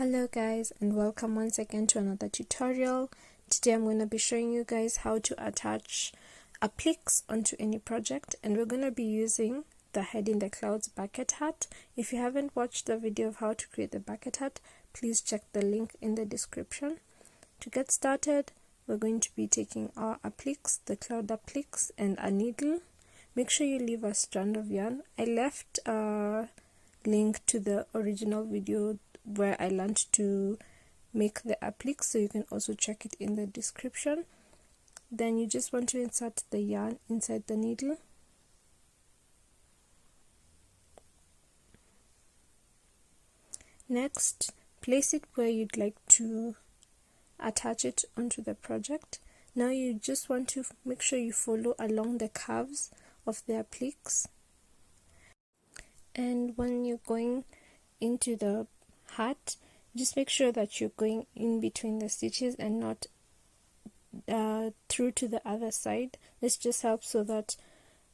Hello guys, and welcome once again to another tutorial. Today I'm going to be showing you guys how to attach appliques onto any project, and we're going to be using the Head in the Clouds bucket hat. If you haven't watched the video of how to create the bucket hat, please check the link in the description. To get started, we're going to be taking our appliques, the cloud appliques, and a needle. Make sure you leave a strand of yarn. I left a link to the original video where I learned to make the appliques, so you can also check it in the description. Then you just want to insert the yarn inside the needle. Next, place it where you'd like to attach it onto the project. Now you just want to make sure you follow along the curves of the appliques, and when you're going into the hat, just make sure that you're going in between the stitches and not through to the other side. This just helps so that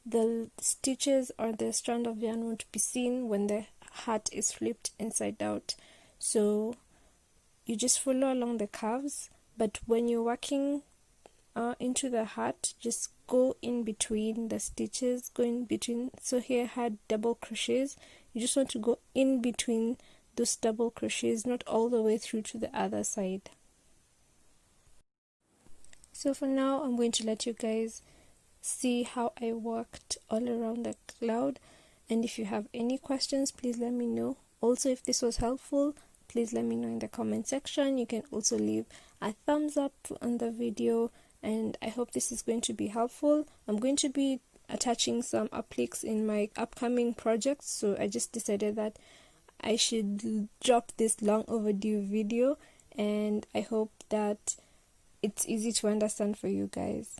the stitches or the strand of yarn won't be seen when the hat is flipped inside out. So you just follow along the curves, but when you're working into the hat, just go in between the stitches, go in between. So here I had double crochets. You just want to go in between those double crochets, not all the way through to the other side. So for now, I'm going to let you guys see how I worked all around the cloud, and if you have any questions, please let me know. Also, if this was helpful, please let me know in the comment section. You can also leave a thumbs up on the video, and I hope this is going to be helpful. I'm going to be attaching some appliques in my upcoming projects, so I just decided that I should drop this long overdue video, and I hope that it's easy to understand for you guys.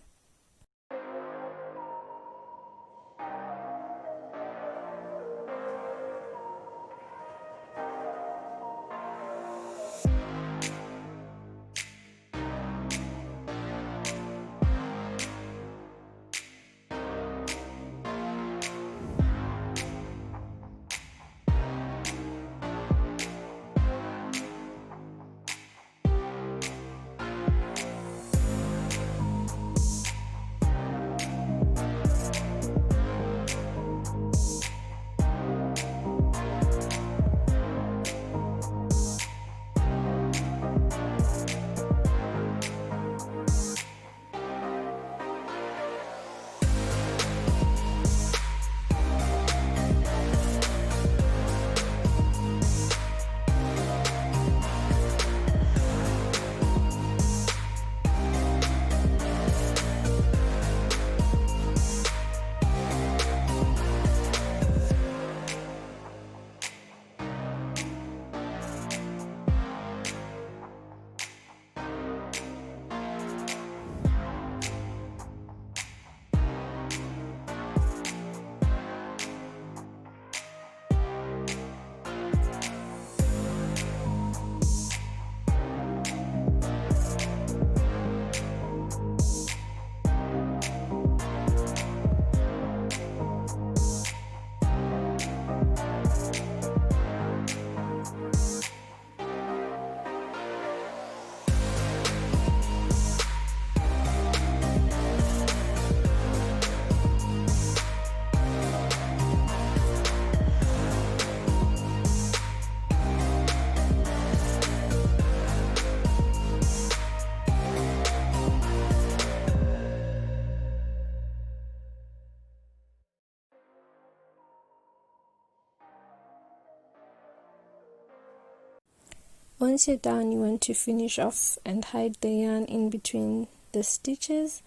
Once you're done, you want to finish off and hide the yarn in between the stitches,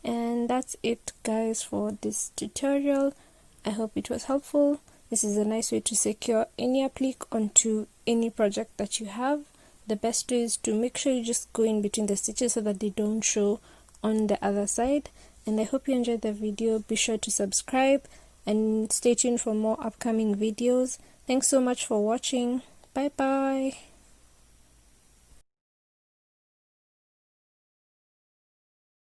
and that's it guys for this tutorial. I hope it was helpful. This is a nice way to secure any applique onto any project that you have. The best way is to make sure you just go in between the stitches so that they don't show on the other side. And I hope you enjoyed the video. Be sure to subscribe and stay tuned for more upcoming videos. Thanks so much for watching. Bye bye.